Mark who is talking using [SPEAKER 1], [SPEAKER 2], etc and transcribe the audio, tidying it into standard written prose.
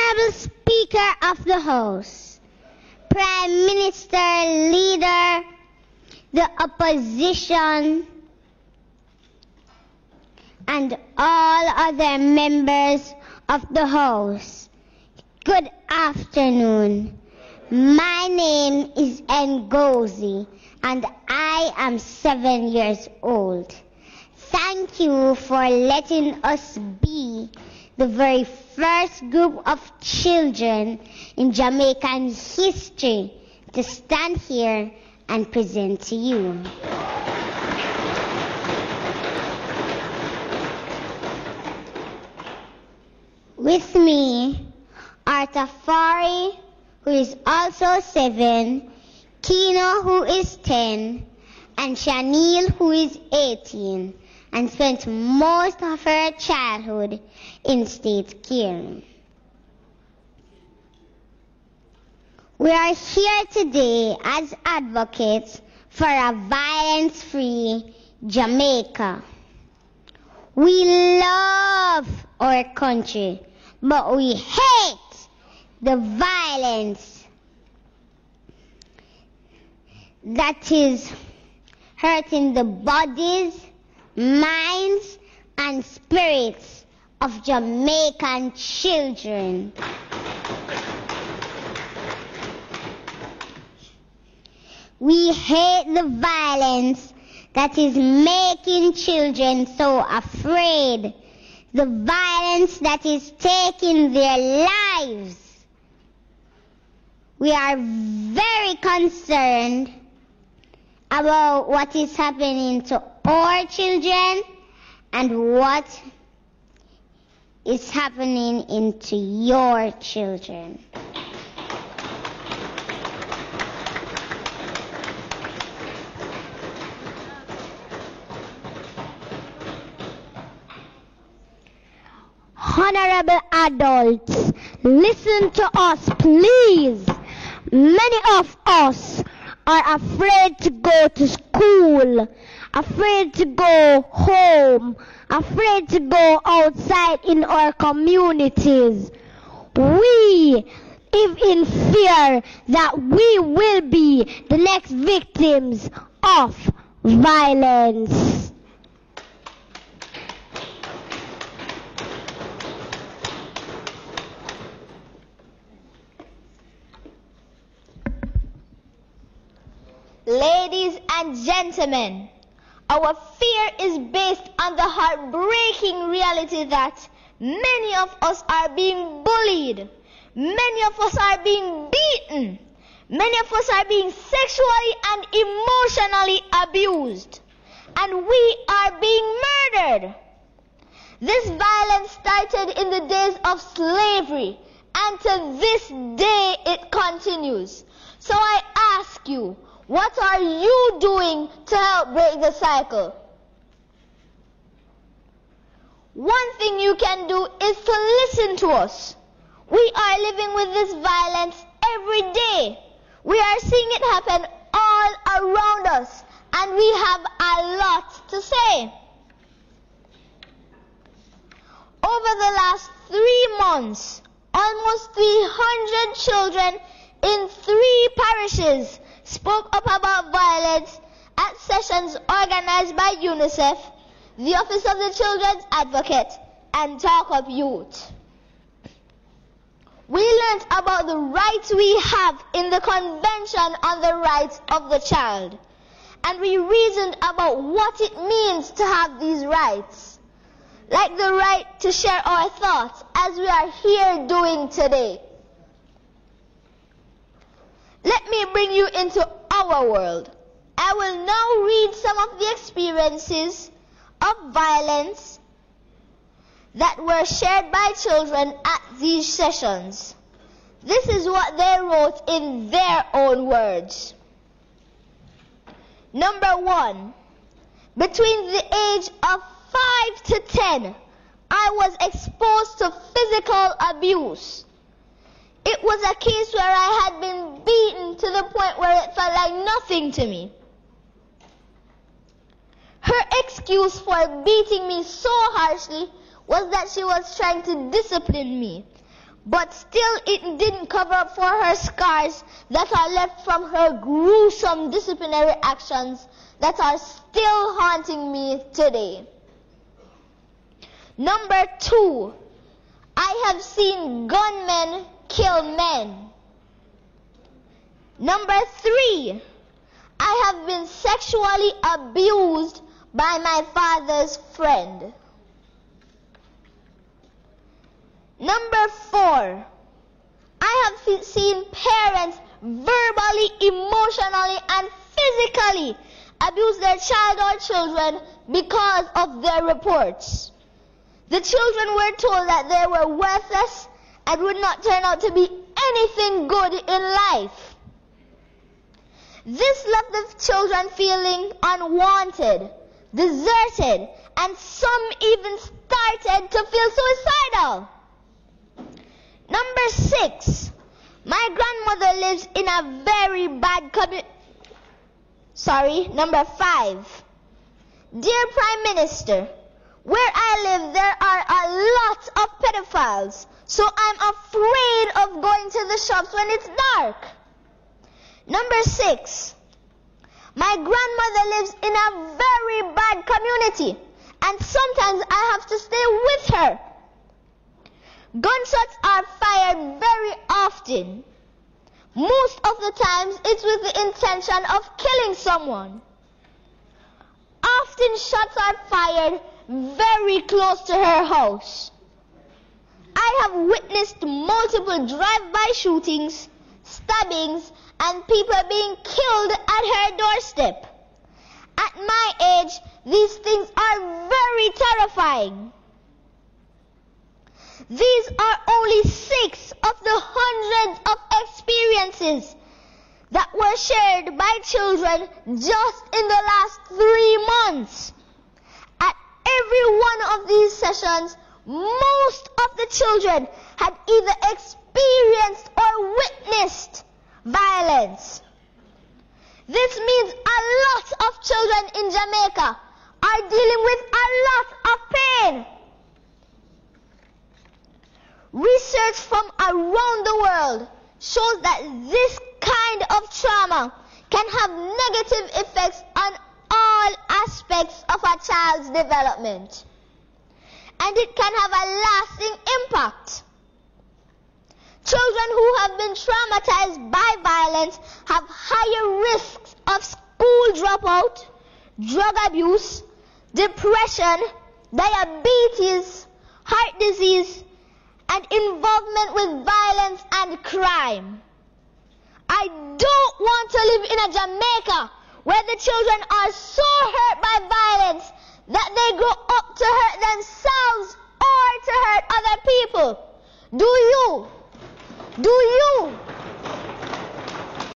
[SPEAKER 1] Honorable Speaker of the House, Prime Minister, Leader, the Opposition, and all other members of the House, good afternoon. My name is Ngozi, and I am 7 years old. Thank you for letting us be the very first group of children in Jamaican history to stand here and present to you. With me are Tafari, who is also 7, Kino, who is 10, and Shanil, who is 18, and spent most of her childhood in state care. We are here today as advocates for a violence-free Jamaica. We love our country, but we hate the violence that is hurting the bodies, minds, and spirits of Jamaican children. We hate the violence that is making children so afraid, the violence that is taking their lives. We are very concerned about what is happening to our children and what is happening into your children.
[SPEAKER 2] Honorable adults, listen to us, please. Many of us are afraid to go to school, afraid to go home, afraid to go outside in our communities. We live in fear that we will be the next victims of violence.
[SPEAKER 3] Ladies and gentlemen, our fear is based on the heartbreaking reality that many of us are being bullied, many of us are being beaten, many of us are being sexually and emotionally abused, and we are being murdered. This violence started in the days of slavery, and to this day it continues. So I ask you, what are you doing to help break the cycle? One thing you can do is to listen to us. We are living with this violence every day. We are seeing it happen all around us, and we have a lot to say. Over the last 3 months, almost 300 children in 3 parishes spoke up about violence at sessions organized by UNICEF, the Office of the Children's Advocate, and Talk Up Youth. We learned about the rights we have in the Convention on the Rights of the Child, and we reasoned about what it means to have these rights, like the right to share our thoughts as we are here doing today. Let me bring you into our world. I will now read some of the experiences of violence that were shared by children at these sessions. This is what they wrote in their own words. Number 1. Between the age of 5 to 10, I was exposed to physical abuse. It was a case where I had been beaten to the point where it felt like nothing to me. Her excuse for beating me so harshly was that she was trying to discipline me. but still it didn't cover up for her scars that are left from her gruesome disciplinary actions that are still haunting me today. Number 2, I have seen gunmen kill men. Number 3, I have been sexually abused by my father's friend. Number 4, I have seen parents verbally, emotionally, and physically abuse their child or children because of their reports. The children were told that they were worthless and would not turn out to be anything good in life. This left the children feeling unwanted, deserted, and some even started to feel suicidal. Number 6, my grandmother lives in a very bad community. Number 5, dear Prime Minister, where I live there are a lot of pedophiles, so I'm afraid of going to the shops when it's dark. Number 6, my grandmother lives in a very bad community, and sometimes I have to stay with her. Gunshots are fired very often. Most of the times it's with the intention of killing someone. Often shots are fired very close to her house. I have witnessed multiple drive-by shootings, stabbings, and people being killed at her doorstep. At my age, these things are very terrifying. These are only 6 of the hundreds of experiences that were shared by children just in the last 3 months. At every one of these sessions, most of the children had either experienced or witnessed violence. This means a lot of children in Jamaica are dealing with a lot of pain. Research from around the world shows that this kind of trauma can have negative effects on all aspects of a child's development, and it can have a lasting impact. Children who have been traumatized by violence have higher risks of school dropout, drug abuse, depression, diabetes, heart disease, and involvement with violence and crime. I don't want to live in a Jamaica where the children are so hurt by violence that they grow up to hurt themselves or to hurt other people. Do you?